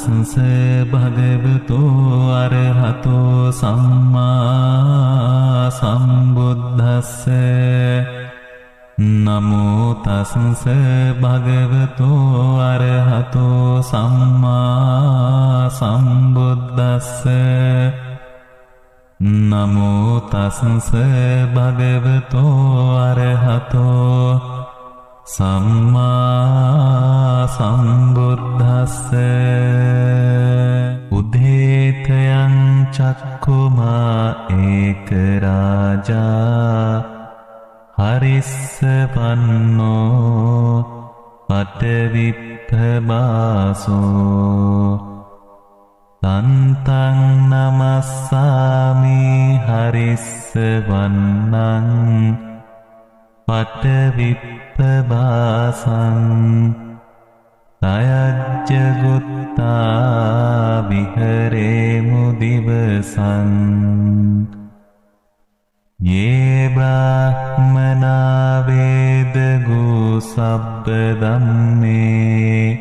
තස්ස භගවතු අරහතෝ සම්මා සම්බුද්දස්ස නමෝ තස්ස භගවතු අරහතෝ සම්මා සම්බුද්දස්ස නමෝ තස්ස භගවතු අරහතෝ සම්මා සම්බුද්දස්ස උදේතයං චක්කුමා ඒක රාජා හරිස්සවන්නෝ පඨවිප්පබාසෝ තන්තං නමස්සාමි හරිස්සවන්නං පඨවිප්පබාසං තයජ්ජගුත්තා විහරේමු දිවසං යේ බ්‍රාහ්මනා වේදගු සබ්බ ධම්මේ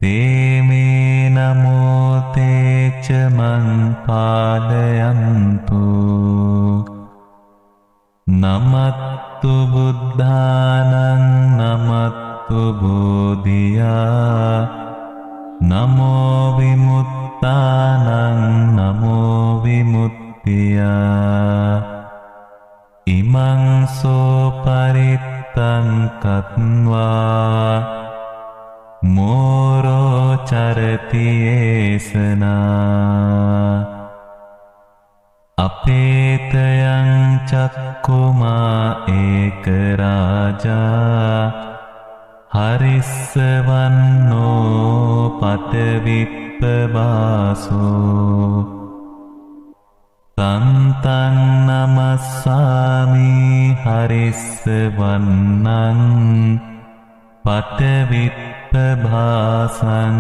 තේමේ නමෝ තේච මං පාදයන්තු නමත්තු බුද්ධානං නමත්තු බෝධියා නමෝ විමුක්තානං නමෝ විමුක්තියා ඉමං සෝ පරිත්තං කତ୍වා මෝරෝ චරති ඒසනා අපේතයං චක්කුමා ඒක රාජා හරිස්සවන්නෝ පඨවිප්පබාසෝ තන්තං නමස්සාමි හරිස්සවන්නං පඨවිප්පබාසං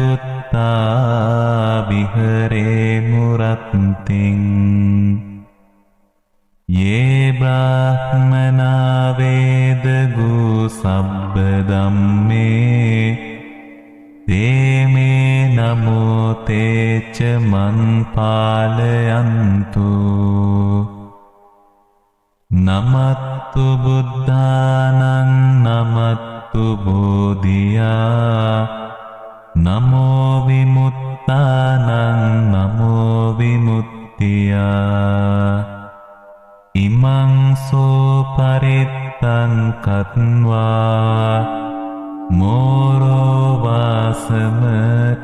තයජ්ජගුත්තා විහරේමු රත්තිං යේ බ්‍රාහ්මනා වේදගු සබ්බ ධම්මේ තේමේ නමෝ තේච මං පාලයන්තු නමත්තු බුද්ධානං නමත්තු බෝධියා නමෝ විමුක්තානං නමෝ විමුක්තියා ඉමං සෝ පරිත්තං කତ୍වා මෝරෝ වාසම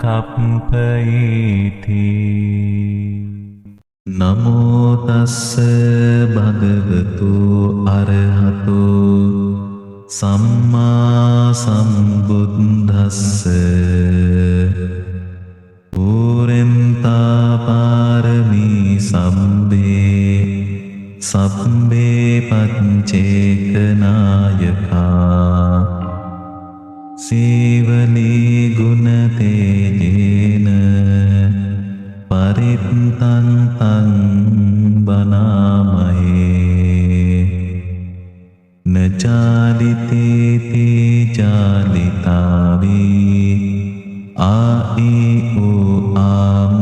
කප්පයිති නමෝ තස්ස භගවතු අරහතෝ සම්මා සම්බුද්දස්ස පුරෙන්තා පාරමී සබ්බේ පච්චේකනායකා සීවලී ගුණ තේජේන පරිත්තං තං බනාමහේ නචාලිතේති චාලිතාවී ආයි ඕ ආම්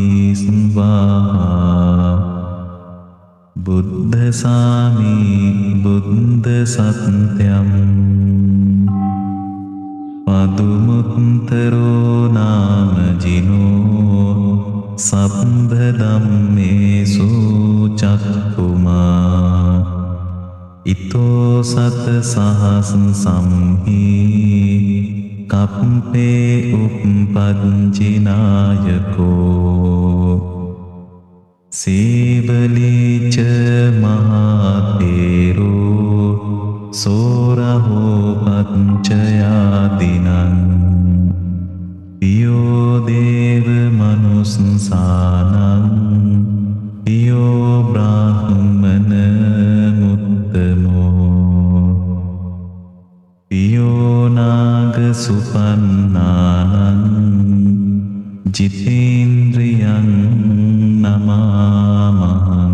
ඉස්වාහා බුද්ධ සාමි බුද්ධ සත්‍යම් පදුමුත්තරෝ නාම ජිනෝ සබ්බ ධම්මේසු චක්කුමා ඉතෝ සත සහස් සම්හි කප්පේ උප්පජ්ජිනායකෝ සීවලීච මහතේරෝ සෝරහෝ පච්චයාදිනං පියෝ දේව මනුස්සානං පියෝ බ්‍රාහ්මන මුත්තමෝ පියෝ නාග සුපන්නානං ජිතේන්ද්‍රියං නමාමහං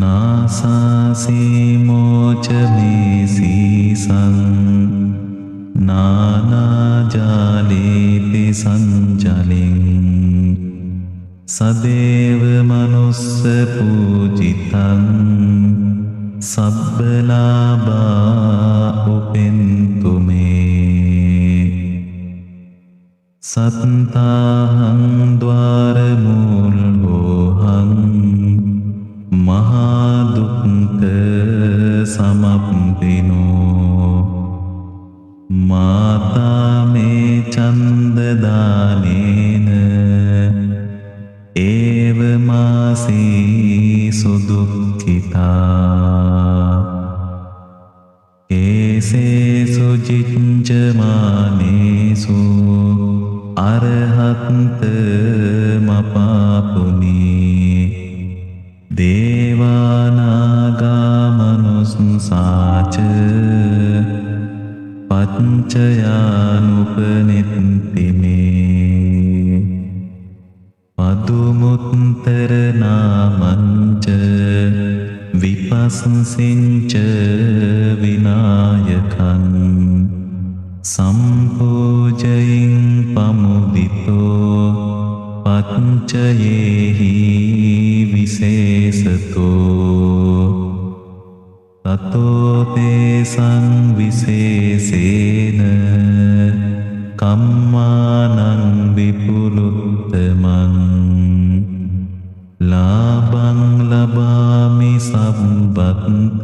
නාසාසී මෝච මේසී සංජලින් සදේව මනුස්ස පූජිතං සබ්බලාභා උපෙන්තු මේ සත්තාහං ද්වාරමූලෝහං මහා දුක්ඛ සමප්පිනෝ මාතා මේ චන්දදානේන ඒව මාසී සුදුක්ඛිතා කේසේසු ජිච්ඡමානේසු අරහත් මපාපුනි දේවානාගා මනුස්සාච පච්චයානුපනිත්ති මේ පදුමුත්තර නාමංච විපස්සසින්ච විනායකං සම්පූජයින් පමුදිතෝ පච්චයේහි විශේෂතෝ තතෝ තේසං විශේෂේන කම්මානං විපුලුත්තමං ලාභං ලබාමි සම්බත්ත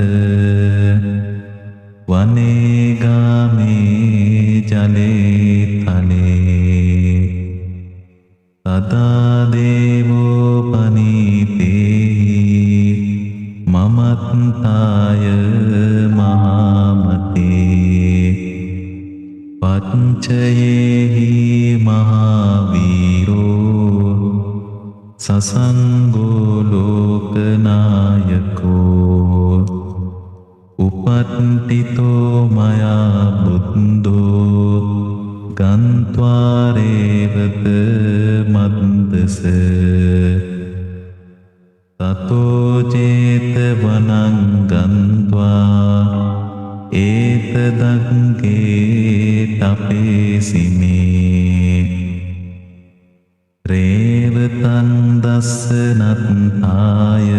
වනේගාමේ ජලේ තලේ තදා දේවෝ පනීතේ මමත්තාය මහාමතේ පච්චයේහි මහාවීරෝ සසංගෝ ලෝකනායකෝ උපට්ඨිතෝ මයා බුද්ධෝ ගන්්වාරේවත මද්දස තතෝ චේතවනං ගන්්වා ඒතදංගේ තපේසිමේ රේවතං දස්සනත්තාය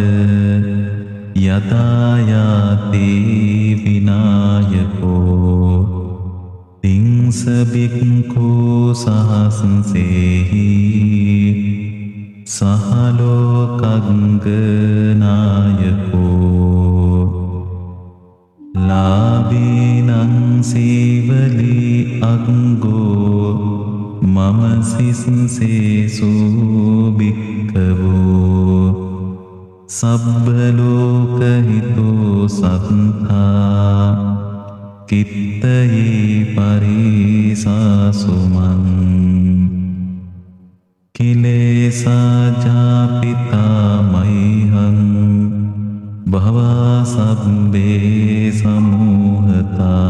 යදායාති විනායකෝ තිංස බික්ඛු සහස්සේහි සහලෝකග්ගනායකෝ ලාභීනං සීවලි අග්ගෝ මම සිස්සේසු බික්ඛවෝ සබ්බලෝකහිතෝ සත්තා කිත්තයේ පරිසාසුමං කිලේසා ජාපිතා මයිහං භවා සබ්බේ සමූහතා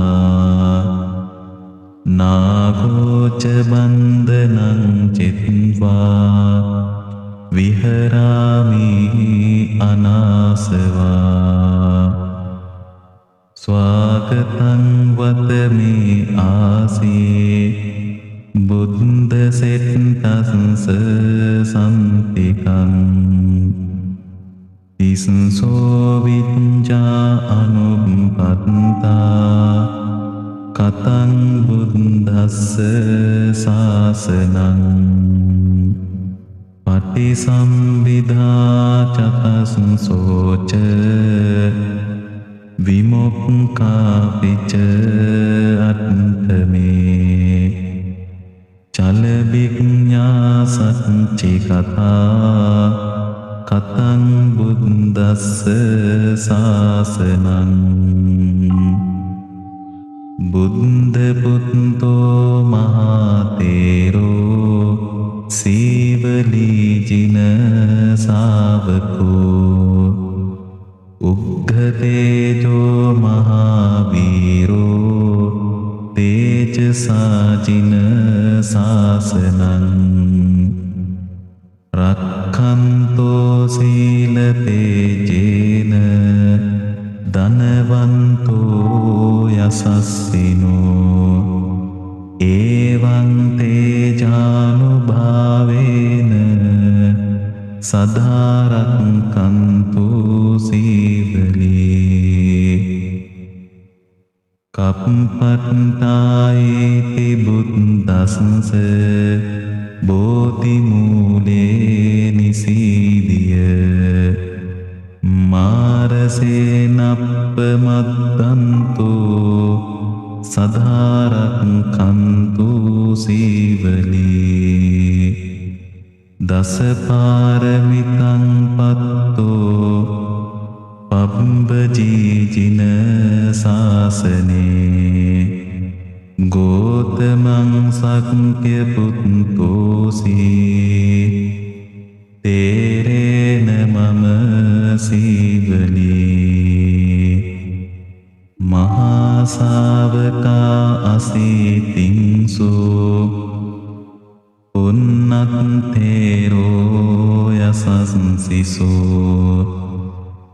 නාගෝච බන්ධනං චිත්වා විහරාමි අනාසවා ස්වාගතං වතමේ ආසේ බුද්ධ සෙට්ටස්ස සම්තිකං තිස්සෝ විඤ්ඤා අනුපත්තා කතං බුද්දස්ස සාසනං පටිසම්භිදා චතස්සෝච විමුක්ඛාපිච අත්තමේ චලවිඥා සච්චි කතා කතං බුද්දස්ස සාසනං බුද්ධ පුත්තෝ මහතේරෝ සීවලී ජින සාවකෝ උග්ඝතේජෝ මහාවීරෝ තේජසාජින සාසනං රක්ඛන්තෝ සීල තේජේන ධනවන්තෝ යසස්සිනෝ එවං තේජාන සදාරක්කන්තු සීවලී කප්පට්ඨායේති බුද්දස්ස බෝධිමූලේ නිසීදිය මාරසේනප්පමද්දන්තු සදාරක්කන්තු සීවලී දසපාරමිතං පත්තෝ පබ්බජීජින සාසනේ ගෝතමං සක්්‍ය පුත්තෝසී තේරේන මම සීවලී මහාසාවකා අසීතින්සු උන්නත්තේරෝ යසස්සිසෝ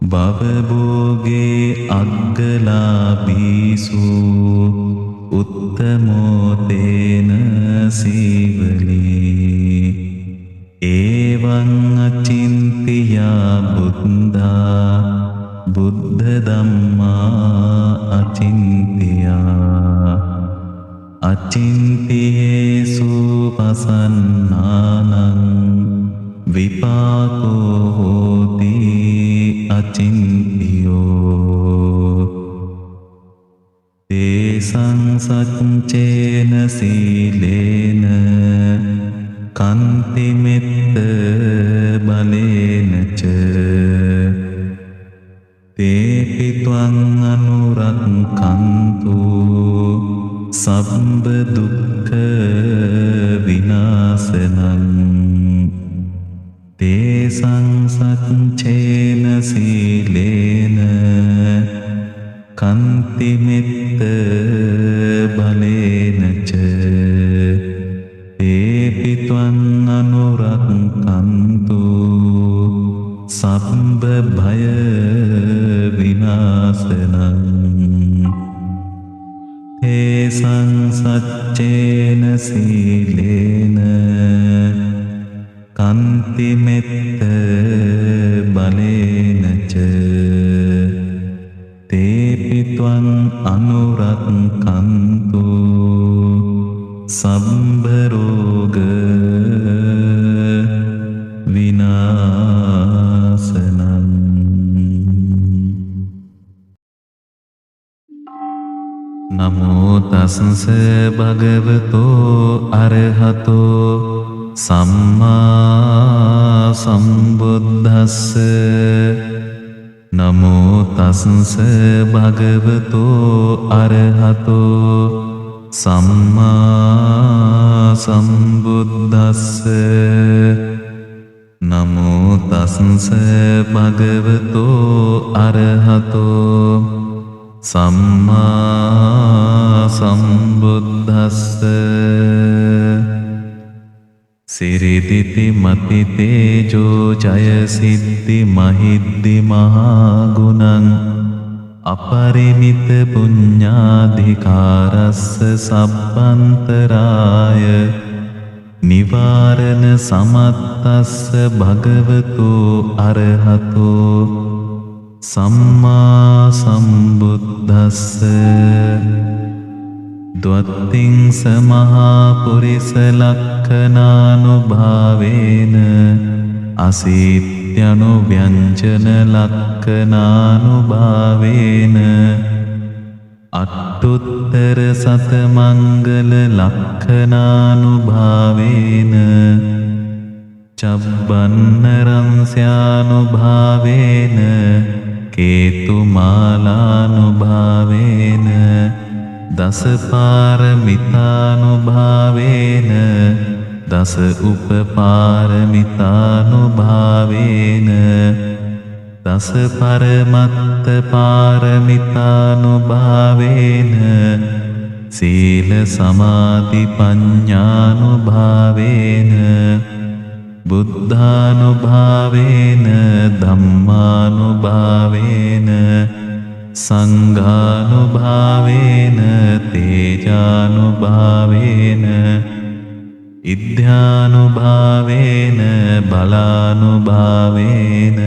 භවභෝගේ අග්ගලාභීසු උත්තමෝතේන සීවලී ඒවං අචින්තියා බුද්ධා බුද්ධ ධම්මා අචින්තියා අචින්තියේසු පසන්නානං විපාකෝ හෝති අචින්තියෝ තේසං සච්චේන සීලේන කන්තිමෙත්ත බලේන ච තේපි ත්වං අනුරක්ඛන්තු සබ්බ දුක්ඛ විනාශනං තේසං සච්චේන සීලේන කන්තිමෙත්ත බලේන ච තේපි ත්වං අනුරක්ඛන්තු සබ්බ භය විනාශනං තේසං සච්චේන සීලේන කන්තිමෙත්ත බලේන ච තේපි ත්වං අනුරක්ඛන්තු සම්බ රෝග විනාශනං නමෝ තස්ස භගවතෝ අරහතෝ සම්මා සම්බුද්දස්ස නමෝ තස්ස භගවතෝ අරහතෝ සම්මා සම්බුද්දස්ස නමෝ තස්ස භගවතෝ අරහතෝ සම්මා සම්බුද්දස්ස සිරිදිති මති තේජෝ ජය සිද්ධි මහිද්දි මහා ගුණං අපරිමිත පුඤ්ඤාධිකාරස්ස සබ්බන්තරාය නිවාරණ සමත්තස්ස භගවතු අරහතෝ සම්මා සම්බුද්දස්ස ද්වත්තිං සමහා පුරිස ලක්ඛනානුභාවේන අසීත්‍යනු ව්‍යංජන ලක්ඛනානුභාවේන අට්ඨුත්තර සත මංගල ලක්ඛනානුභාවේන චබ්බන්නරංස්යානුභාවේන කේතුමාලානුභාවේන දසපාරමිතානුභාවේන දස උපපාරමිතානුභාවේන දස පරමත්ත පාරමිතානුභාවේන සීල සමාධි පඤ්ඤානුභාවේන බුද්ධානුභාවේන ධම්මානුභාවේන සංඝානුභාවේන තේජානුභාවේන ඉද්ධානුභාවේන බලානුභාවේන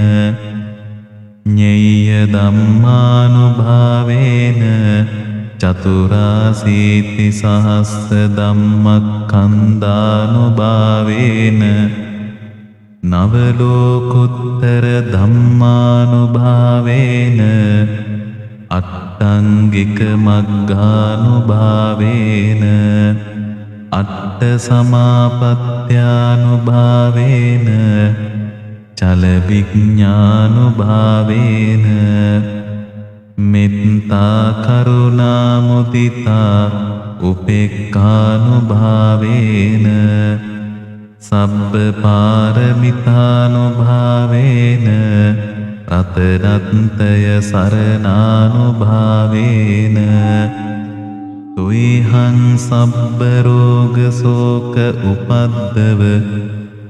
ඤෙය්‍ය ධම්මානුභාවේන චතුරාසීති සහස්ස ධම්මක්ඛන්ධානුභාවේන නවලෝකුත්තර ධම්මානුභාවේන අට්ඨංගික මග්ගානුභාවේන අට්ඨ සමාපත්ත්‍යානුභාවේන චල විඥානුභාවේන මෙත්තා කරුණා මුදිතා උපේක්ඛානුභාවේන සබ්බ පාරමිතානුභාවේන රතනත්තය සරණානුභාවේන තුයිහං සබ්බ රෝග සෝක උපද්දව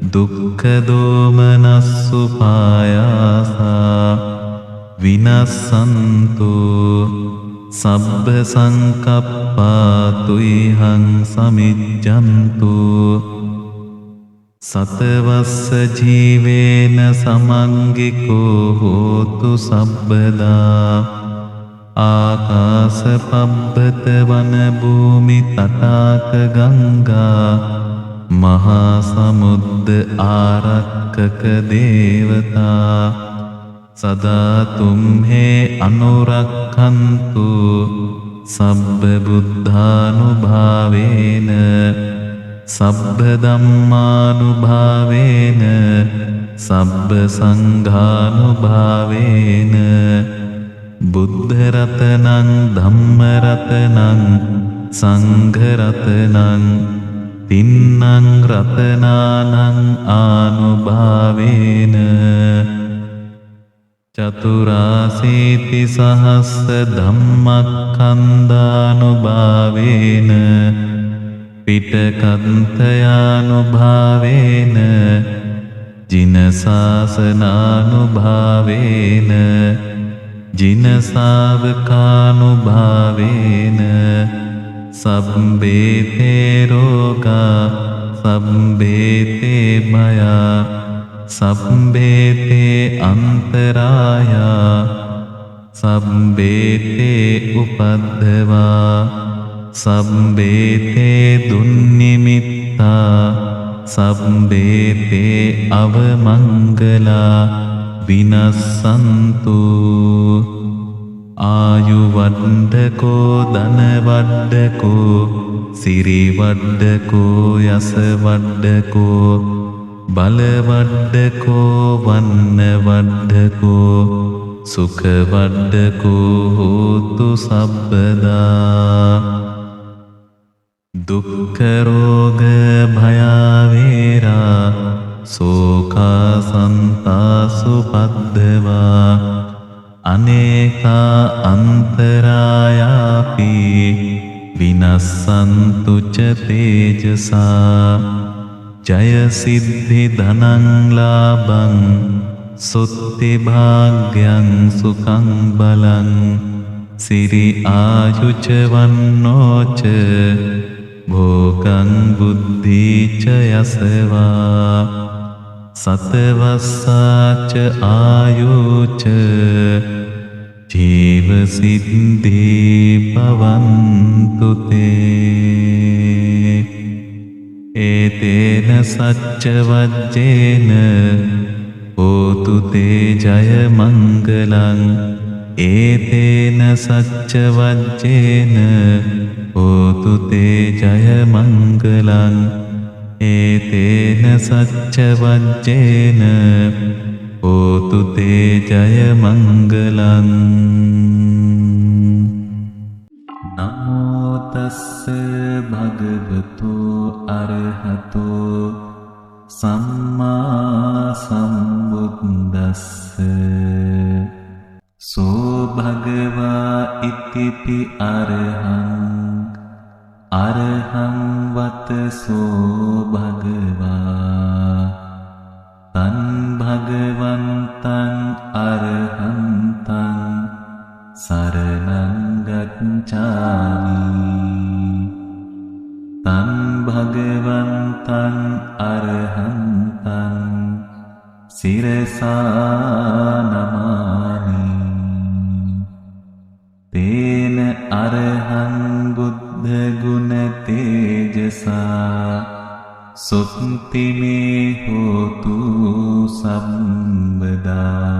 දුක්ඛ දෝමනස්සු පායාසා විනස්සන්තු සබ්බ සංකප්පා තුයිහං සමිජ්ජන්තු සතවස්ස ජීවේන සමංගිකෝ හෝතු සබ්බදා ආකාස පබ්බත වන භූමි තටාක ගංගා මහා සමුද්ද ආරක්කක දේවතා සදා තුම්හේ අනුරක්ඛන්තු සබ්බ බුද්ධානුභාවේන සබ්බ ධම්මානුභාවේන සබ්බ සංඝානුභාවේන බුද්ධ රතනං ධම්ම රතනං සංඝ රතනං තින්නං රතනානං ආනුභාවේන චතුරාසීති සහස්ස ධම්මක්ඛන්ධානුභාවේන පිටකන්තයානුභාවේන ජින ශාසනානුභාවේන ජින ශාවකානුභාවේන සබ්බේතේ රෝගා සබ්බේතේ භයා සබ්බේතේ අන්තරායා සබ්බේතේ උපද්දවා සබ්බේතේ දුන්නිමිත්තා සබ්බේතේ අවමංගලා විනස්සන්තු ආයු වඩ්ඩකෝ ධන වඩ්ඩකෝ සිරි වඩ්ඩකෝ යස වඩ්ඩකෝ බල වඩ්ඩකෝ වන්න වඩ්ඩකෝ සුඛ වඩ්ඩකෝ හෝතු සබ්බදා දුක්ඛ රෝග භයාවේරා සෝකා සන්තාසු පද්දවා අනේකා අන්තරායාපි විනස්සන්තු ච තේජසා ජය සිද්ධි ධනං ලාභං සුත්ති භාග්‍යං සුඛං බලං සිරි ආයුච වන්නෝච භෝගං බුද්ධීච යසවා සතවස්සාච ආයුච ජීව සිද්ධී පවන්තු තේ ඒතේන සච්ච වජ්ජේන හෝතු තේ ජය මංගලං ඒතේන සච්ච වජ්ජේන හෝතු තේ ජය මංගලං ඒතේන සච්ච වජ්ජේන හෝතු තේ ජය මංගලං නමෝ තස්ස භගවතු අරහතෝ සම්මා සම්බුද්දස්ස සෝ භගවා ඉතිපි අරහං වතසෝ භගවා තන් භගවන්තං අරහන්තං සරණං ගච්ඡාමි තං භගවන්තං අරහන්තං සිරසා නමාමි. තේන අරහං බුද්ධ ගුණ තේජසා සුත්ති මේ හෝතු සම්බදා.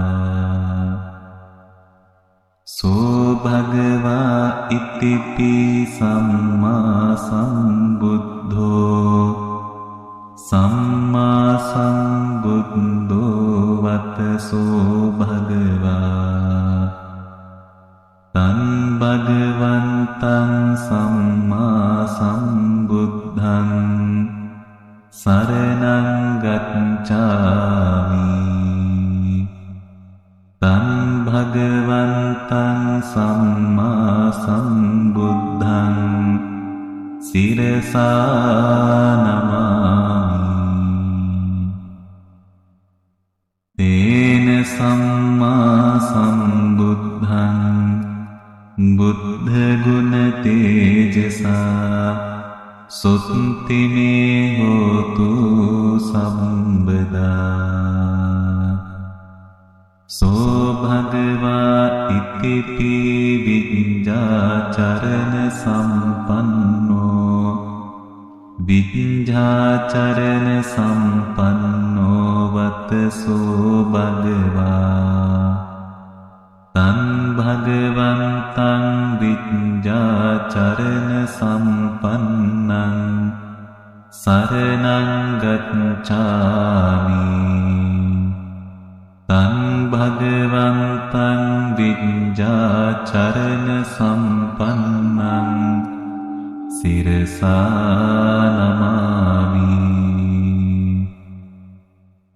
සෝ භගවා ඉතිපි සම්මා සම්බුද්ධෝ සම්මා සම්බුද්ධෝ වතසෝ භගවා තං භගවන්තං සම්මා සම්බුද්ධං සරණං ගච්ඡාමි. තං භගවන්තං සම්මා සම්බුද්ධං සිරසා නමාමි. තේන සම්මා සම්බුද්ධං බුද්ධ ගුණ තේජසා සුත්ති මේ හෝතු සම්බදා. සෝ භගවා ඉතිපි විඤ්ඤාචරණ සම්පන්නෝ විඤ්ඤාචරණ සම්පන්නෝ වතසෝ භගවා තං භගවන්තං විඤ්ඤාචරණ සම්පන්නං සරණං ගච්ඡාමි. තං භගවන්තං විඤ්ඤාචරණ සම්පන්නං සිරසා නමාමි.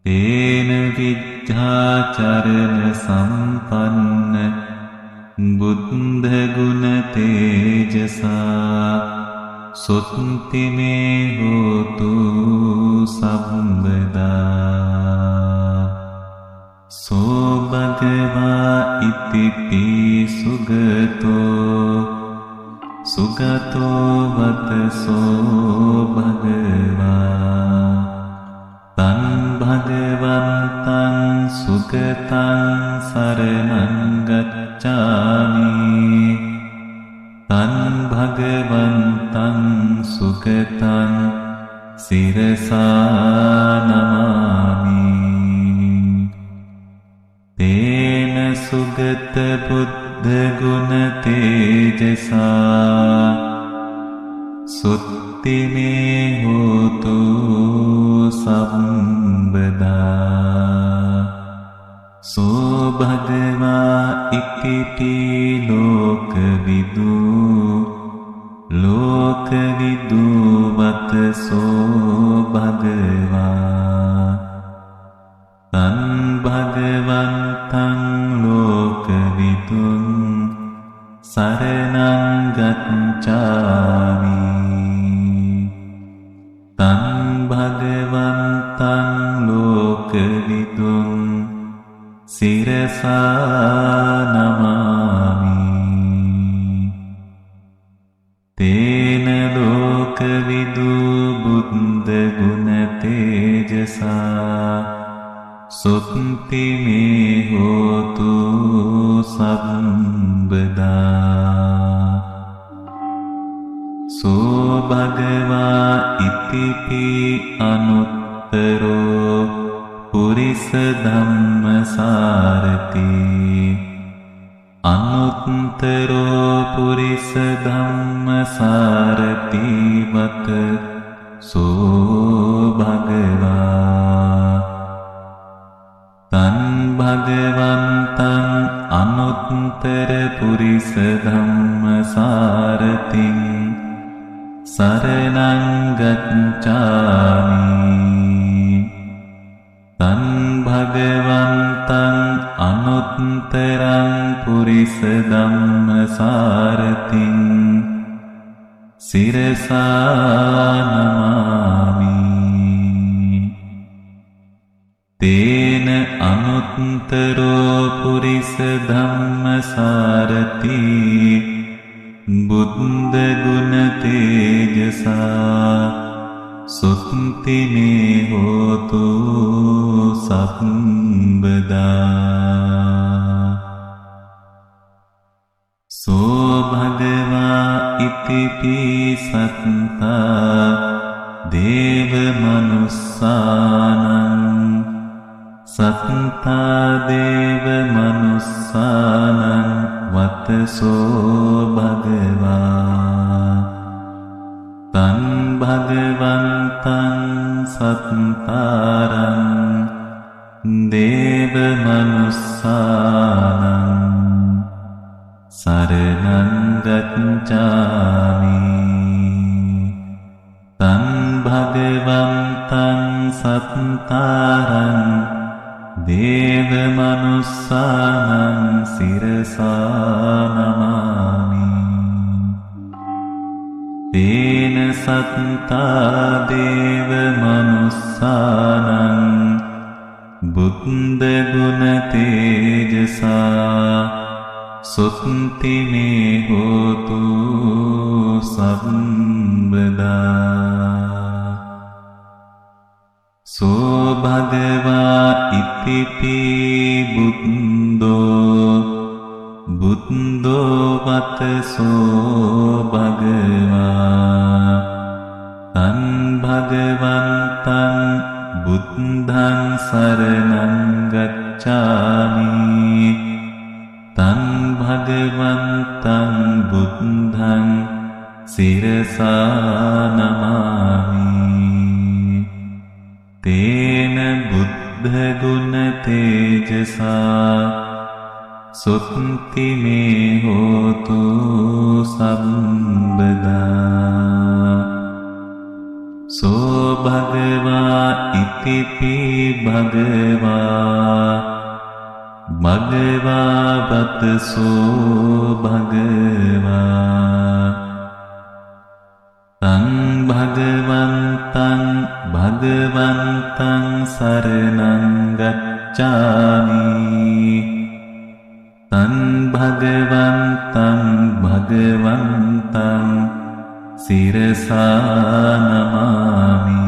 තේන විඤ්ඤාචරණ සම්පන්න බුද්ධ ගුණ තේජසා සුත්ති මේ හෝතු සම්බදා. සෝ භගවා ඉතිපි සුගතෝ වතසෝ භගවා තං භගවන්තං සුගතං සරණං ගච්ඡාමි. තං භගවන්තං සුගතං සිරසා නමාමි. තේන සුගත බුද්ධ ගුණ තේජසා සුත්ති මේ හෝතු සම්බදා. සෝ භගවා ඉතිපි ලෝකවිදු වතසෝ භගවා තං භගවන්තං ලෝකවිදුං සරණං ගච්ඡාමි. තං භගවන්තං ලෝකවිදුං සිරසා නමාමි. තේන ලෝකවිදු බුද්ධ ගුණ තේජසා සුත්ති මේ හෝතු සම්බදා. සෝ භගවා ඉතිපි අනුත්තරෝ පුරිස ධම්මසාරති. අනුත්තරෝ පුරිස ධම්මසාරති වත සෝ භගවා තං භගවන්තං අනුත්තර පුරිස ධම්මසාරතිං සරණං ගච්ඡාමි. තං භගවන්තං අනුත්තරං පුරිස ධම්මසාරතිං සිරසා නමාමි. තේන අනුත්තරෝ පුරිස ධම්මසාරති බුද්ධ ගුණ තේජසා සුත්ති මේ හෝතු සම්බදා සෝ භගවා ඉතිපි සත්තා දේව මනුස්සානං සත්තා දේව මනුස්සානං වතසෝ භගවා තං භගවන්තං සත්තාරං දේව මනුස්සානං සරණං ගච්ඡාමි තං භගවන්තං සත්තාරං දේව මනුස්සානං සිරසා නමාමි තේන සත්තා දේව මනුස්සානං බුද්ධ ගුණ තේජසා සුත්ති මේ හෝතු සම්බදා සෝ භගවා ඉතිපි බුද්ධෝ වතසෝ භගවා තං භගවන්තං බුද්ධං සරණං ගච්ඡාමි තං භගවන්තං බුද්ධං සිරසා නමාමි තේන බුද්ධ ගුණ තේජසා සුත්ති මේ හෝතු සම්බදා සෝ භගවා ඉතිපි භගවා වතසෝ භගවා තං භගවන්තං සරණං ගච්ඡාමි තං භගවන්තං සිරසා නමාමි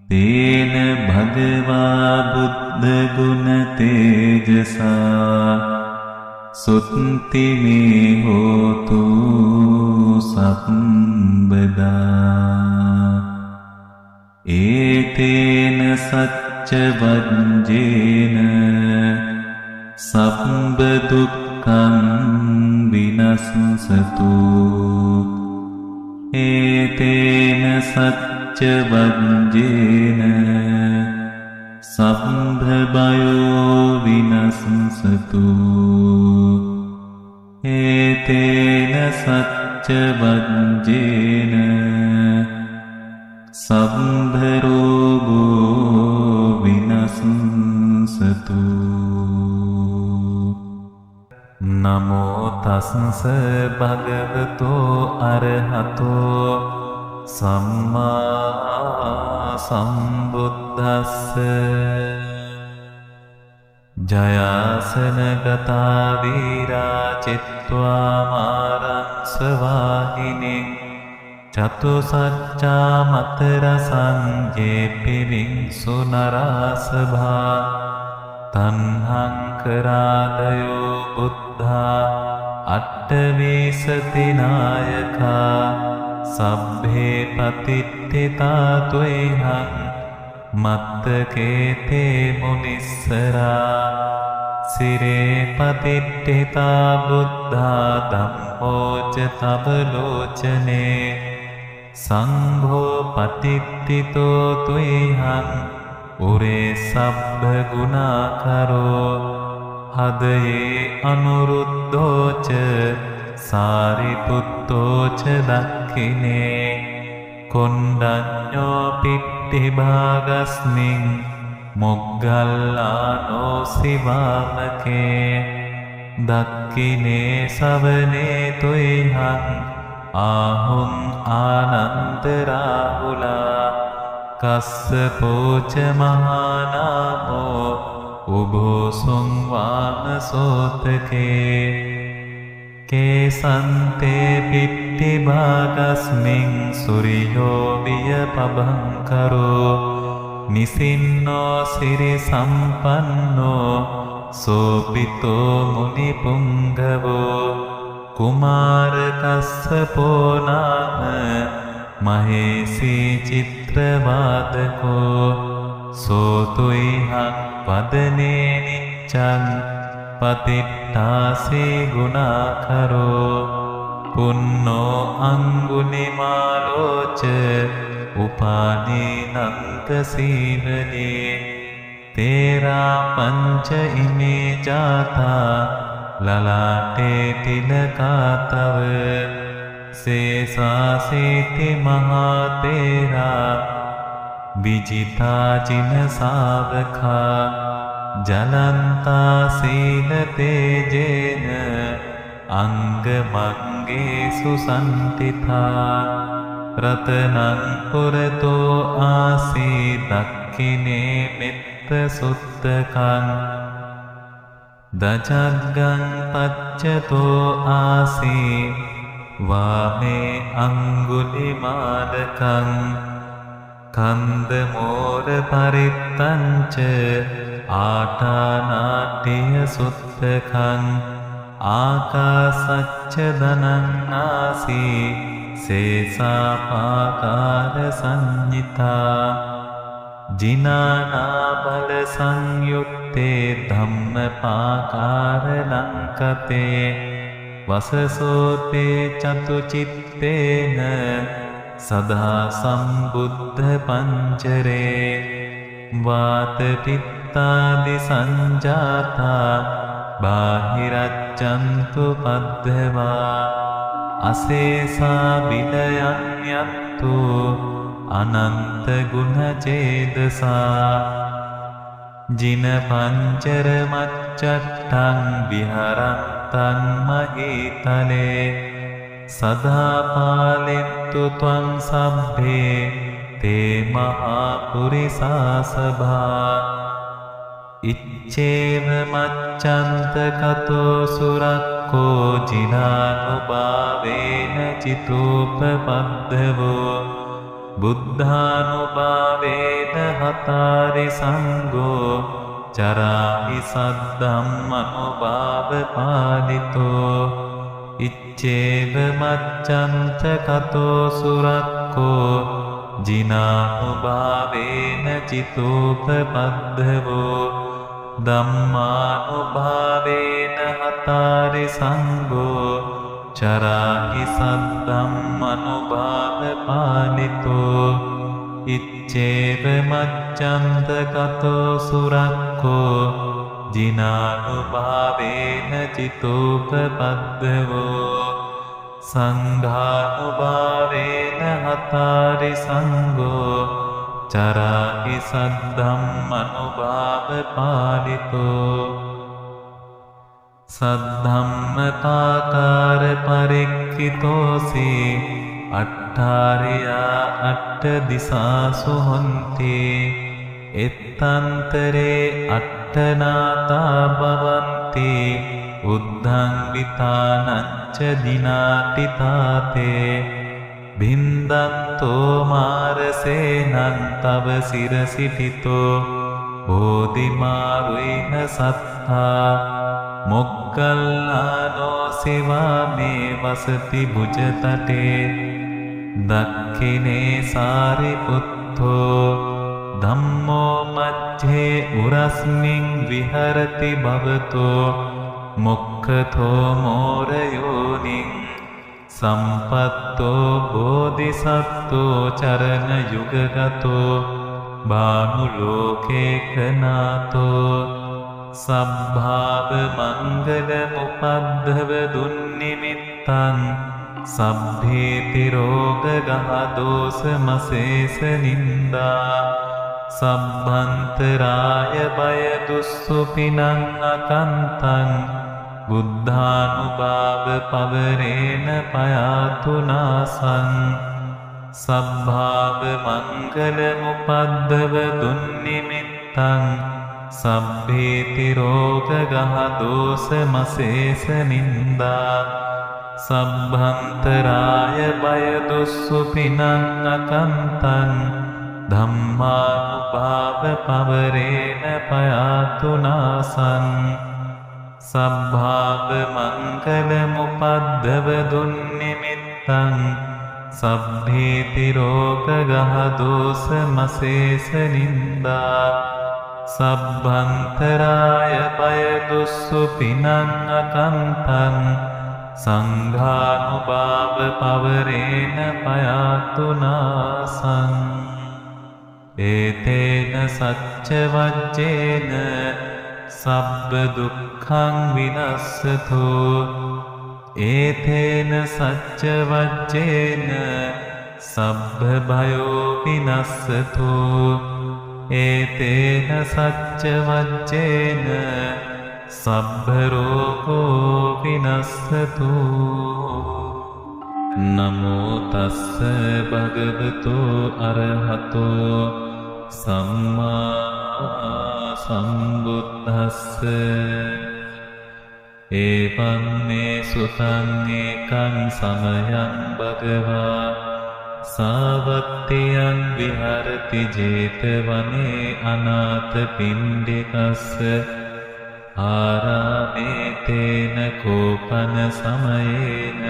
තේන භගවා බුද්ධ ගුණ තේජසා සුත්ති මේ හෝතු සම්බදා ඒතේන සච්ච වජ්ජේන සම්බ දුක්ඛං විනස්සතු ඒතේන සච්ච වජ්ජේන සම්භ බයෝ විනස්සතු ඒතේන සච්ච වජ්ජේන සම්භ රෝගෝ විනස්සතු නමෝ තස්ස භගවතෝ අරහතෝ සම්මා සම්බුද්දස්ස ජයාසන ගතා වීරා චිත්වා මාරං සවාහිනේ චතුසච්චා මතරසං ජේපිවිං සුනරාසභා තන්හං කරාදයෝ බුද්ධා අට්ඨවේසතිනායකා සබ්භේ පතිට්ඨිතා ත්වේහං මත්තකේතේ මුනිස්සරා සිරේ පතිට්ඨිතා බුද්ධා ධම්මෝච තවලෝචනේ සංඝෝ පතිට්ඨිතෝ ත්වේහං උරේ සබ්බ ගුණාකරෝ හදයේ අනුරුද්ධෝච සාරිපුත්තෝච දක්ඛිනේ කොණ්ඩඤ්ඤෝ පිට්ඨිභාගස්මින් මොග්ගල්ලානෝ සිවාමකේ දක්ඛිනේ සවනේ ත්වේහං ආහුං ආනන්තරාහුලා කස්සපෝච මහානාමෝ උභෝසුං වාමසෝතකේ කේසන්තේ පිට්ටි භාගස්මින් සුරියෝ විය පබංකරෝ නිසින්නෝ සිරි සම්පන්නෝ සෝපිතෝ මුනි පුංගවෝ කුමාර කස්සපෝ නාම මහේසී චිත්‍රවාදකෝ සෝතුයිහං වදනේ නිච්ඡං පතිට්ඨාසේ ගුණාකරෝ පුන්නෝ අංගුලිමාලෝච උපානීනන්ත සීවනේ තේරා පංච ඉමේ ජාතා ලලාටේ තිලකාතව සේසාසීති මහා තේරා විජිතා ජින සාවකා ජලන්තා සීල තේජේන අංගමංගේසු සම්තිතා රතනං පුරතෝ ආසී දක්ඛිනේ මෙත්ත සුත්තකං දජග්ගං පච්චතෝ ආසී වාමේ අංගුලිමාලකං කන්ද මෝර පරිත්තංච ආටානාට්‍ය සුත්තකං ආකාසච්ච දනං ආසී සේසාපාකාර සංඤිතා ජිනානා බල සංයුත්තේ ධම්මපාකාර ලංකතේ වසසෝතේ චතුචිත්තේන සදා සම්බුද්ධ පංචරේ වාත පිත්තාදි සංජාතා බාහිරච්ඡන්තු පද්දවා අසේසා විලයන් යත්තු අනන්ත ගුණ චේදසා ජින පංචර මච්චට්ටං විහරත්තං මහීතලේ සදා පාලෙන්තු ත්වං සබ්බේ තේ මහා පුරිසා සභා ඉච්ඡේව මච්ඡන්ත කතෝ සුරක්ඛෝ ජිනානුභාවේන චිතෝපපද්දවෝ බුද්ධානුභාවේන හතාරි සංඝෝ චරාහි සද්ධම්මනුභාව පාලිතෝ ඉච්ඡේව මච්ඡන්ත කතෝ සුරක්ඛෝ ජිනානුභාවේන චිතෝපපද්දවෝ ධම්මානුභාවේන හතාරි සංඝෝ චරාහි සද්ධම්මනුභාව පාලිතෝ ඉච්ඡේව මච්ඡන්ත කතෝ සුරක්ඛෝ ජිනානුභාවේන චිතෝපපද්දවෝ සංඝානුභාවේන හතාරි සංඝෝ චරාහි සද්ධම්මනුභාව පාලිතෝ සද්ධම්මපාකාර පරික්ඛිතෝසී අට්ඨාරියා අට්ඨ දිසාසු හොන්ති එත්තන්තරේ අට්ඨනාතා භවಂತಿ උද්ධං විතානංච දිනාටිතාතේ බින්දන්තෝ මාරසේනං තව සිරසිටිතෝ බෝධිමාරුයින සත්තා මොග්ගල්ලානෝ සේවාමේ වසති භුජතටේ දක්ඛිනේ සාරිපුත්තෝ ධම්මෝ මච්ඡේ උරස්මින් විහරති භවතෝ මොක්ඛතෝ මෝරයෝනින් සම්පත්තෝ බෝධිසත්වෝ චරණ යුගගතෝ බානුලෝකේකනාතෝ සබ්භාව මංගල මුපද්දව දුන්නිමිත්තං සබ්භේති රෝග ගහදෝස මසේස නින්දා සබ්බන්තරාය බය දුස්සුපිනං අකන්තං බුද්ධානුභාව පවරේන පයාතුනාසං සබ්භාව මංගල මුපද්දව දුන්නිමිත්තං සබ්බේති රෝගගහ දෝසමසේස නින්දා සබ්බන්තරාය බය දුස්සුපිනං අකන්තං ධම්මානුභාව පවරේන පයාතුනාසං සබ්භාව මංගල මුපද්දව දුන්නිමිත්තං සබ්බේති රෝගගහ දෝසමසේස නින්දා සබ්බන්තරාය බය දුස්සුපිනං අකන්තං සංඝානුභාව පවරේන පයාතුනාසං ඒතේන සච්ච වජ්ජේන සබ්බ දුක්ඛං විනස්සතෝ ඒතේන සච්ච වජ්ජේන සබ්බ භයෝ විනස්සතෝ ඒතේන සච්ච වජ්ජේන සබ්බ රෝගෝ විනස්සතෝ නමෝ තස්ස භගවතු අරහතෝ සම්මා සම්බුද්දස්ස එවං මේ සුතං ඒකං සමයං භගවා සාවත්තියං විහරති ජේතවනේ අනාථ පිණ්ඩිකස්ස ආරාමේතේන කෝපන සමයේන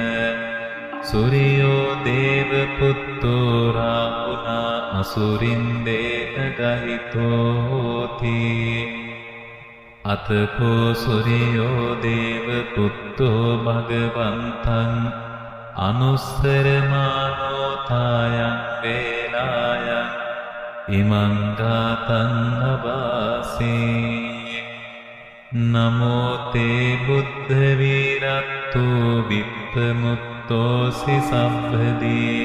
සූර්යෝ දේව පුත්තෝ රාහුනා අසුරින්දේන ගහිතෝ හෝති අතකෝ සූර්යෝ දේව පුත්තෝ භගවන්තං අනුස්සරමානෝ තායං වේලායං ඉමං ගාතං අවාසී නමෝ තේ බුද්ධ වීරත්තෝ විප්පමුත්තෝසි සම්භදී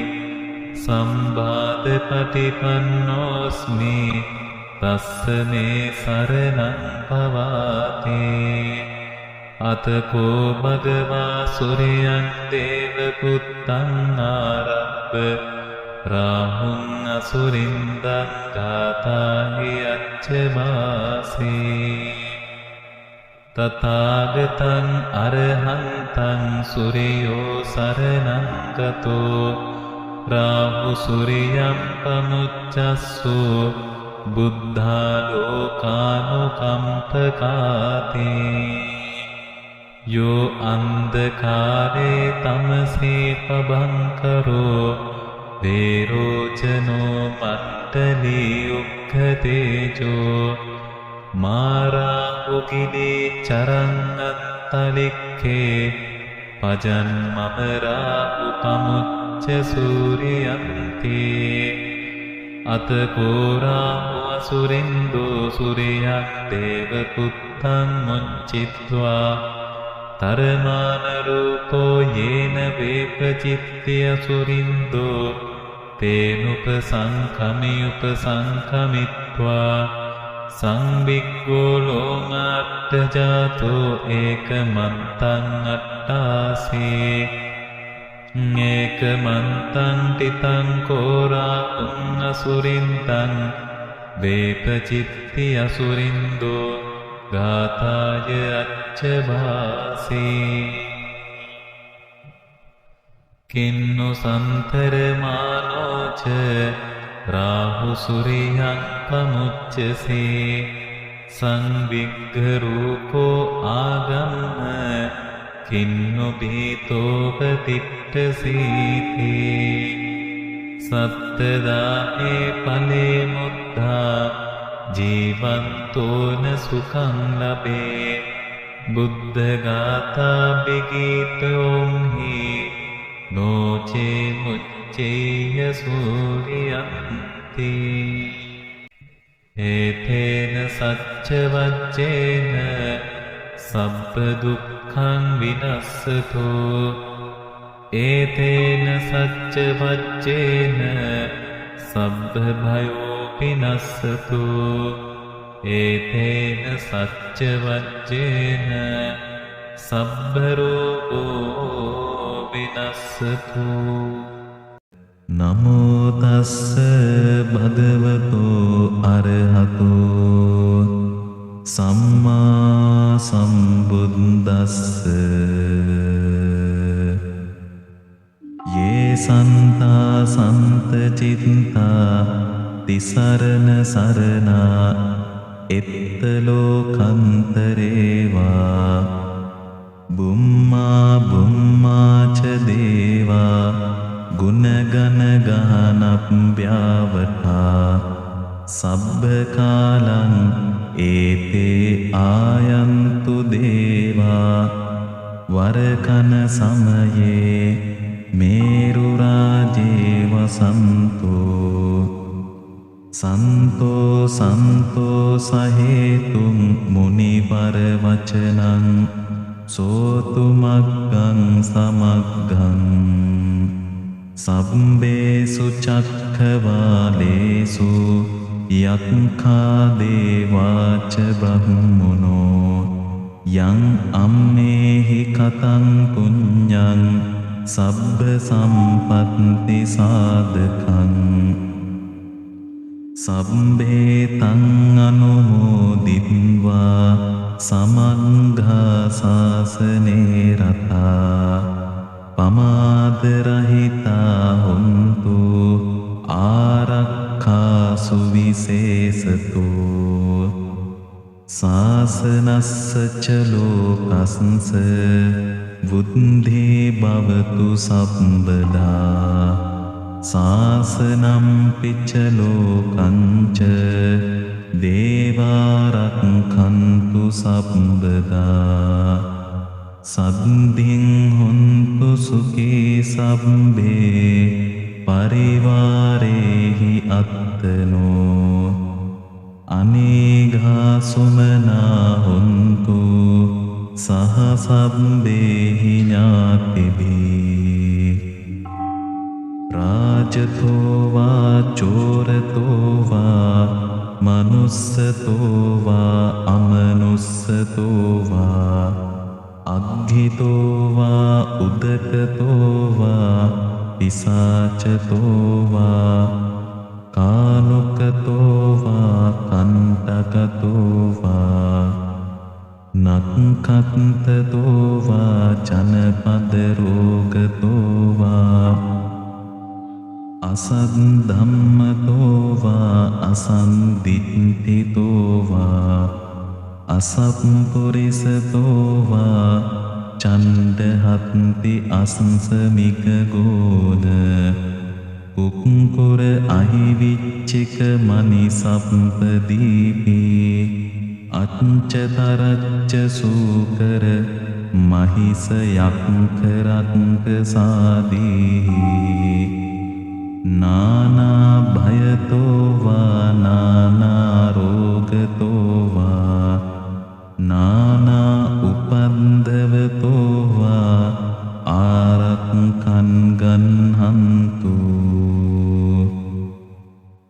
සම්බාධ පටිපන්නෝස්මි තස්ස මේ සරණං පවාතේ අතකෝ භගවා සූර්යං දේව පුත්තං ආරබ්බ රාහුං අසුරින්දං ගාතාහි අච්චවාසී තථාගතං අරහන්තං සූර්යෝ සරණං ගතෝ රාහු සූර්යං පමුච්චස්සු බුද්ධා ලෝකානුකම්පකාතේ යෝ අන්ධකාරේ තමසේ පබංකරෝ දේරෝචනෝ මට්ටලී උක්ඛතේජෝ මාරා උකිලී චරන්නත්තලික්ඛේ පජන්මමරා උපමුච්ච සූරියන්ති අතකෝ රාහු අසුරින්දෝ සූර්යං දේව පුත්තං මුච්චිත්වා තරමාන රූපෝ යේන වේපචිත්තිය සුරින්දෝ තේනුපසංඛමි උපසංඛමිත්වා සංවිග්ගෝ ලෝමාට්ඨජාතෝ ඒකමන්තං අට්ඨාසී ඒකමන්තං තිතං කෝරාකුං අසුරින්තං වේපචිත්ති අසුරින්දෝ ගාථාය අච්චභාසී කින්නු සන්තරමානෝච රාහු සූර්යං පමුච්චසේ සංවිග්ග රූපෝ ආගම්ම කින්නු භීතෝ පතිට්ඨසීති සත්තදාහේ ඵලේ මුද්ධා ජීවන්තෝන සුඛං ලබේ බුද්ධ ගාථා බිගීතෝම්හි නෝචේ මුච්චේය සූරියන්ති ඒතේන සච්ච වජ්ජේන සබ්බ දුක්ඛං විනස්සතෝ ඒතේන සච්ච වජ්ජේන සබ්බ භයෝ විනස්සතෝ ඒතේන සච්ච වජ්ජේන සබ්බ රෝගෝ විනස්සතෝ නමෝ තස්ස භගවතෝ අරහතෝ සම්මා සම්බුද්දස්ස යේ සන්තා සන්ත චිත්තා තිසරණ සරණා එත්ත ලෝකන්තරේවා බුම්මා බුම්මාච දේවා ගුණගන ගානප්ප්‍යාවඨා සබ්බ කාලං ඒතේ ආයන්තු දේවා වරකන සමයේ මේරු රාජේ වසන්තෝ සන්තෝ සන්තෝ සහේතුං මුනිවර වචනං සෝතු මග්ගං සමග්ගං සබ්බේසු චක්ඛවාලේසු යක්ඛා දේවාච බ්‍රහ්මනෝ යං අම්මේහි කතං පුඤ්ඤං සබ්බ සම්පත්ති සාධකං සබ්බේ තං අනුමෝදිත්වා සමංඝා සාසනේ රතා පමාද රහිතා හොන්තු ආරක්ඛා සුවිශේෂතෝ සාසනස්ස ච ලෝකස්ස බුද්ධේ භවතු සම්බදා සාසනම් පිච්ච ලෝකංච දේවාරක්ඛන්තු සම්බදා සද්ධින් හොන්තු සුඛී සබ්බේ පරිවාරේහි අත්තනෝ අනේඝා සුමනා හොන්තු සහ සබ්බේහි ඥාතිභී රාජතෝ වා චෝරතෝ වා මනුස්සතෝ වා අමනුස්සතෝ වා අග්ගිතෝ වා උදකතෝ වා පිසාචතෝ වා කානුකතෝ වා කණ්ඨකතෝ වා නක්ඛත්තතෝ වා ජනපද රෝගතෝ වා අසද්ධම්මතෝ වා අසන්දිට්ඨිතෝ වා අසප්පුරිසතෝ වා චණ්ඩහත්ති අසංසමික ගෝන උක්කුර අහිවිච්චික මනිසප්පදීපී අච්චතරච්ච සූකර මහිස යක්ඛරක්ඛ සාදී නානා භයතෝ වා නානා රෝගතෝ වා නානා උපන්දවතෝ වා ආරක්ඛන් ගන්හන්තු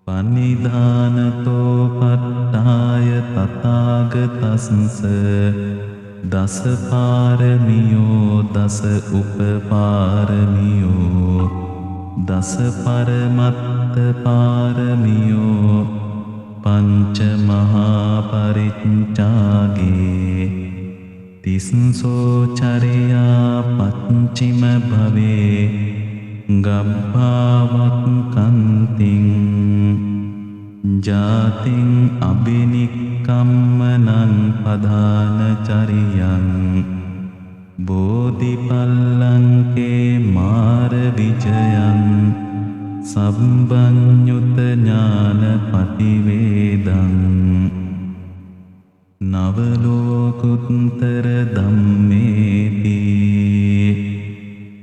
පනිධානතෝ පට්ඨාය තථාගතස්ස දස පාරමියෝ දස උපපාරමියෝ දස පරමත්ත පාරමියෝ පංච මහා පරිත්‍යාගේ තිස්සෝ චරියා පච්චිම භවේ ගබ්භාවක් කන්තිං ජාතින් අබිනික්කම්මනං පදාන චරියං බෝධිපල්ලංකේ මාර විජයං සම්බඤ්ඤුත ඥාන පටිවේදං නවලෝකුත්තර ධම්මේති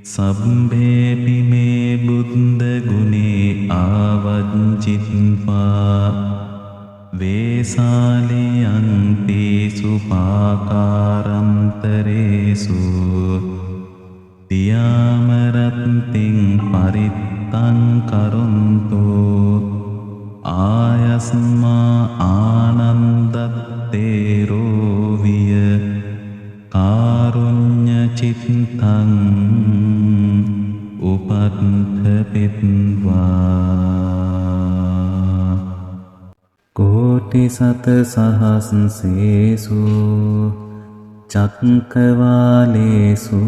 සබ්බේපි මේ බුද්ධ ගුණේ ආවජ්ජිත්වා වේසාලියං තේසු පාකාරන්තරේසු තියාමරත්තිං පරිත්තං කරොන්තෝ ආයස්මා ආනන්දත්තේරෝ විය කාරුණ්‍ය චිත්තං උපත්ථපෙත්වා කෝටි සත සහස්සේසු චක්කවාලේසු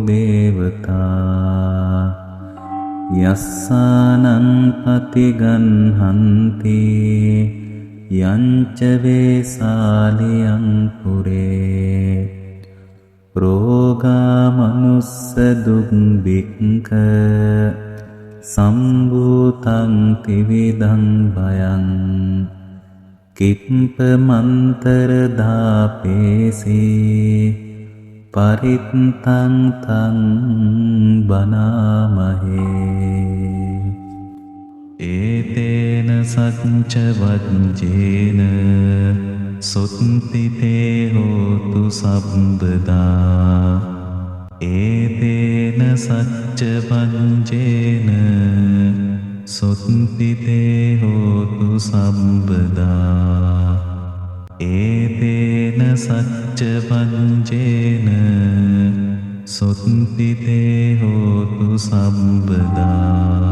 දේවතා යස්සානං පතිගන්හන්ති යංච වේසාලියං පුරේ රෝගා මනුස්ස දුක්ඛික සම්භූතං ත්‍රිවිධං භයං කිප්ප මන්තර දාපේසී පරිත්තං තං බනාමහේ ඒතේන සච්ච වජ්ජේන සුත්තිතේ හෝතු සබ්බදා ඒතේන සච්ච වජ්ජේන සුත්තිතේ හෝතු සබ්බදා ඒතේන සච්ච වජ්ජේන සුත්තිතේ හෝතු සබ්බදා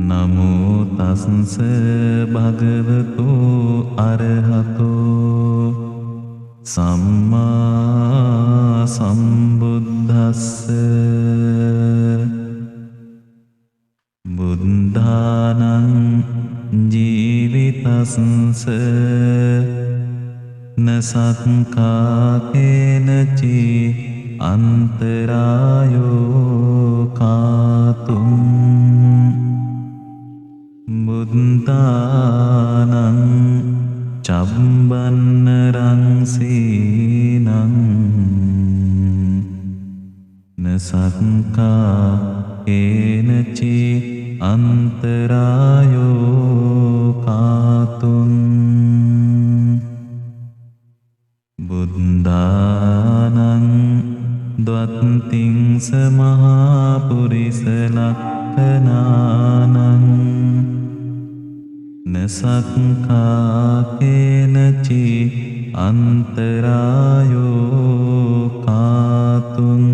නමෝ තස්ස භගවතු අරහතෝ සම්මා සම්බුද්දස්ස බුද්ධානං ජීවිතස්ස නසක්ඛාතේනචි අන්තරායෝ කාතුම් බුද්ධානං චබ්බන්නරං සීනං නසක්ඛා කේනචි අන්තරායෝ කාතුම් බුද්ධානං ද්වත්තිං සමහා පුරිස ලක්ඛනානං නසක්ඛා කේනචි අන්තරායෝ කාතුම්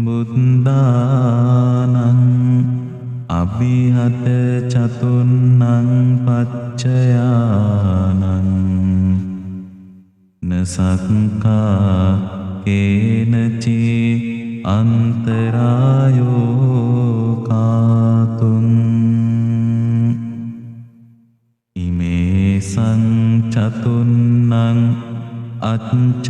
බුද්ධානං අභිහත චතුන්නං පච්චයානං නසක්ඛා කේනචි අන්තරායෝ කාතුම් ඉමේ සංචතුන්නං අච්චරියානං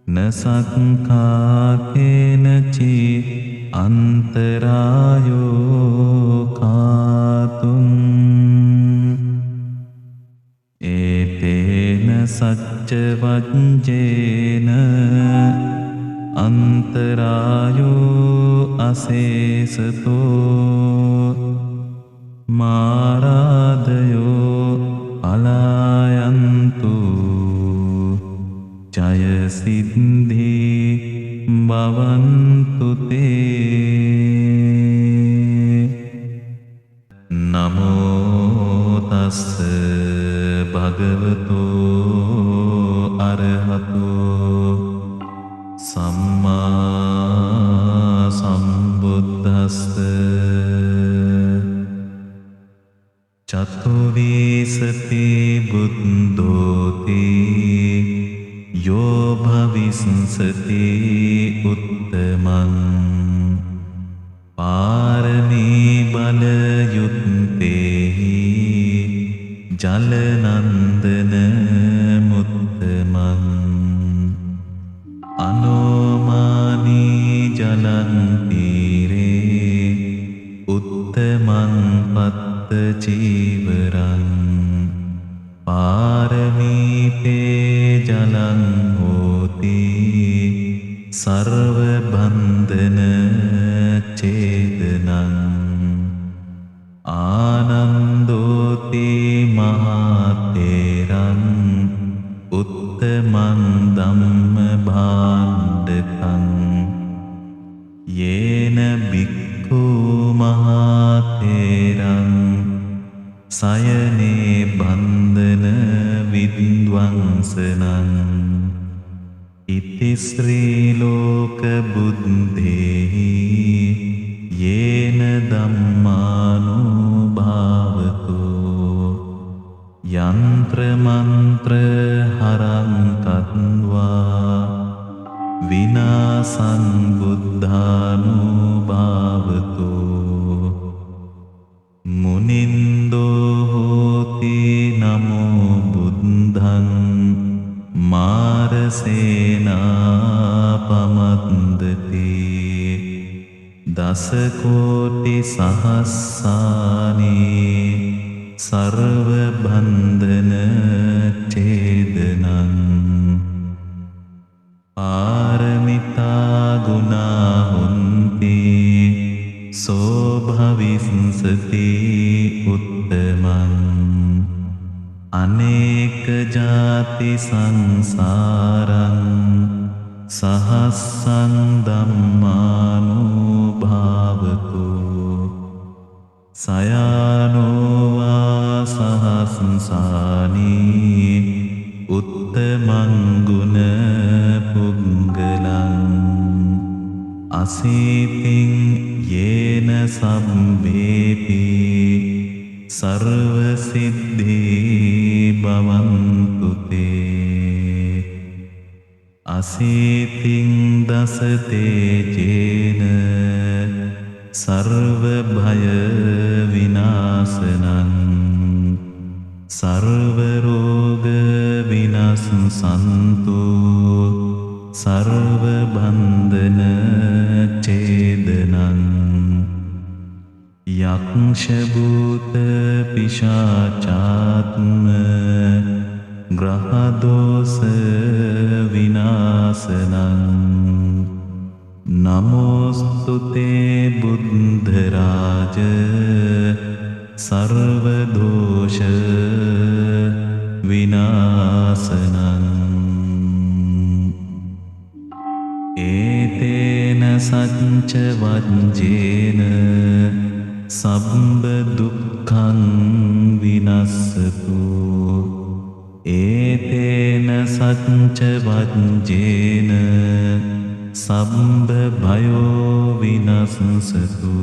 නසක්ඛා කේනචි අන්තරායෝ කාතුම් ඒතේන සච්ච වජ්ජේන අන්තරායෝ අසේසතෝ මාරාදයෝ පලායන්තු ජය සිද්ධි භවන්තු තේ නමෝ තස්ස භගවතු අරහතෝ සම්මා සම්බුද්දස්ස චතුවිසති බුද්ධෝති යෝ භවිස්සති උත්තමං පාරමී බලයුත්තේහි ජලනන්දන මුත්තමං අනෝමානී ජලං තීරේ උත්තමං පත්ත චීවරං පාරමීතේ ජලං හෝති සර්ව බන්ධන චේදනං ආනන්දෝති මහතේරං උත්තමං ධම්ම භාණ්ඩකං යේන බික්ඛු මහතේරං සයනේ බන්ධන විද්වංසනං ඉති ශ්‍රී ලෝක බුද්ධේහි යේන ධම්මානුභාවතෝ යන්ත්‍ර මන්ත්‍ර හරං කତ୍වා විනාසං බුද්ධානුභාවතෝ මුනින්දෝ හෝති නමෝ බුද්ධං මාරසේනාපමද්දති දසකෝටි සහස්සානේ සර්ව බන්ධන ඡේදනං පාරමිතා ගුණා හොන්ති සෝ භවිස්සති උත්තමං අනේක ජාති සංසාරං සහස්සං ධම්මානුභාවතෝ සයානෝවා සහස්සානී උත්තමං ගුණ පුංගලං අසීතින් යේන සම්බේපි සර්ව සිද්ධී භවන්තු තේ අසීතින් දසතේ ජේන සර්ව භය විනාශනං සර්ව රෝග විනාශන්තු සර්ව බන්ධන ඡේදනං යක්ෂ භූත පිශාචාත්ම ග්‍රහ දෝෂ විනාශනං නමෝස්තුතේ බුද්ධ රාජ සර්ව දෝෂ විනාශනං ඒතේන සච්ච වජ්ජේන සබ්බ දුක්ඛං විනස්සතු ඒතේන සච්ච වජ්ජේන සබ්බ භයෝ විනස්සතු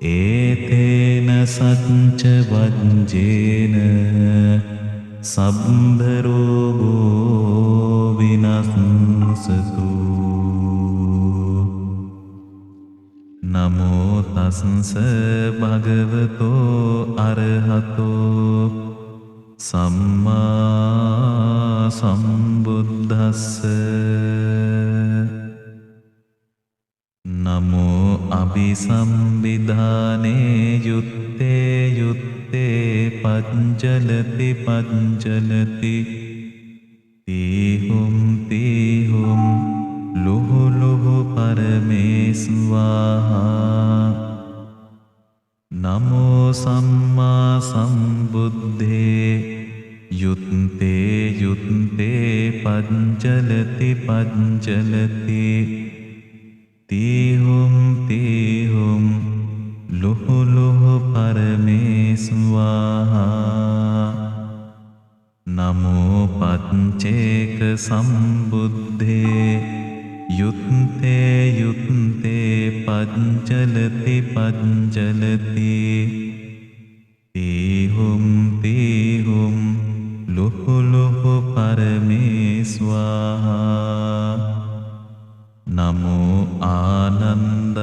ඒතේන සච්ච වජ්ජේන සබ්බ රෝගෝ විනස්සතු නමෝ තස්ස භගවතෝ අරහතෝ සම්මා සම්බුද්දස්ස නමෝ අභිසම්විධානේ යුත්තේ යුත්තේ පංචලති පංචලති තීහුම් තීහුම් ලුහු ලුහු පරමේස්වාහා නමෝ සම්මා සම්බුද්දේ යුත්තේ යුත්තේ පංචලති පංචලති තීහුම් තීහුම් ලුහු ලුහු පරමේස්වාහා නමෝ පච්චේක සම්බුද්දේ යුත්තේ යුත්තේ පංචලති පංචලති තීහුම් තීහුම් ලුහු ලුහු පරමේස්වාහා නමෝ ආනන්දත්තේරෝ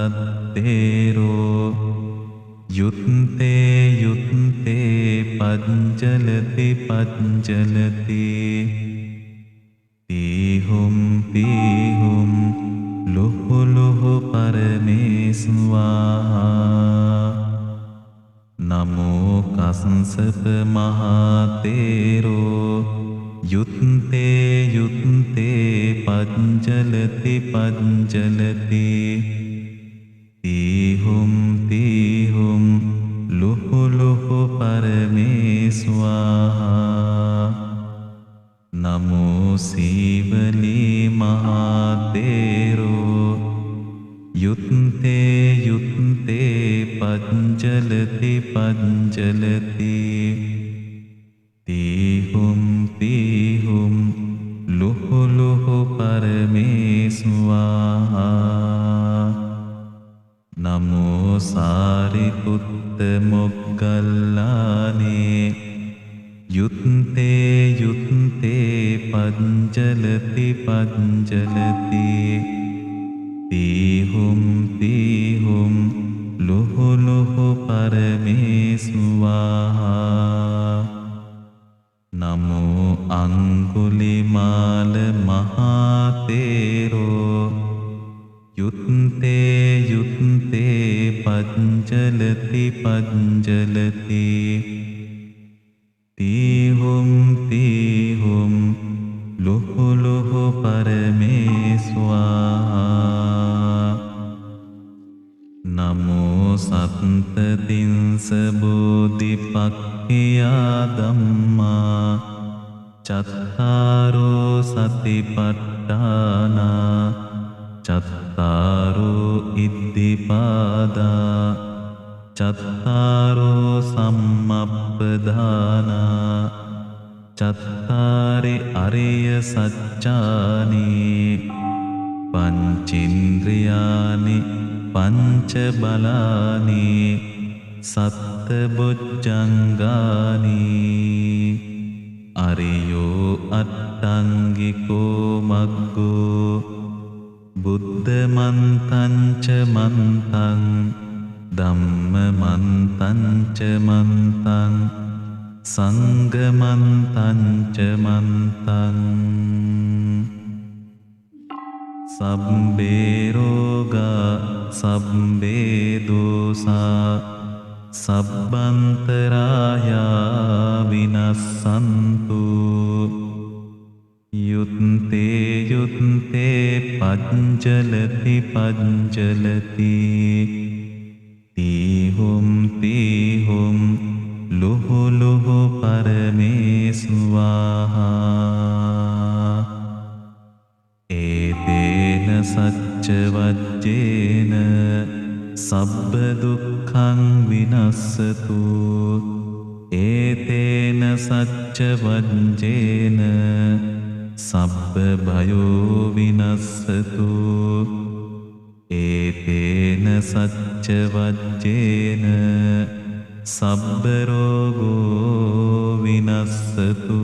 යුත්තේ යුත්තේ පංචලති පංචලති තීහුම් තීහුම් ලුහු ලුහු පරමේස්වාහා නමෝ කස්සප මහතේරෝ යුත්තේ යුත්තේ පංචලති පංචලති තීහුම් තීහුම් ලුහු ලුහු පරමේස්වාහා නමෝ සීවලී මහතේරෝ යුත්තේ යුත්තේ පංචලති පංචලති තීහුම් තීහුම් ලුහු ලුහු පරමේස්වාහා නමෝ සාරිපුත්ත මොග්ගල්ලානේ යුත්තේ යුත්තේ පංජලති පංජලති තීහුම් තීහුම් ලුහු ලුහු පරමේසුවාහා නමෝ අංගුලිමාල මහතේරෝ යුත්තේ යුත්තේ පංජලති පංජලති තීහුම් තීහුම් ලුහු ලුහු පරමේස්වාහා නමෝ සත්තතින්ස බෝධිපක්ඛියා ධම්මා චත්තාරෝ සතිපට්ඨානා චත්තාරෝ ඉද්ධිපාදා චත්තාරෝ සම්මප්පදානා චත්තාරි අරිය සච්චානි පංචේන්ද්‍රියානි පංච බලානි සත්ත බොජ්ජංගානි අරියෝ අට්ඨංගිකෝ මග්ගෝ බුද්ධ මන්තං ච මන්තං ධම්ම මන්තං ච මන්තං සංඝ මන්තං ච මන්තං සබ්බේ රෝගා සබ්බේ දෝසා සබ්බන්තරායා විනස්සන්තු යුත්තේ යුත්තේ පංජලති පංජලති තීහුම් තීහුම් ලුහු ලුහු පරමේසුවාහා ඒතේන සච්ච වජ්ජේන සබ්බ දුක්ඛං විනස්සතු ඒතේන සච්ච වජ්ජේන සබ්බ භයෝ විනස්සතු ඒතේන සච්ච වජ්ජේන සබ්බ රෝගෝ විනස්සතු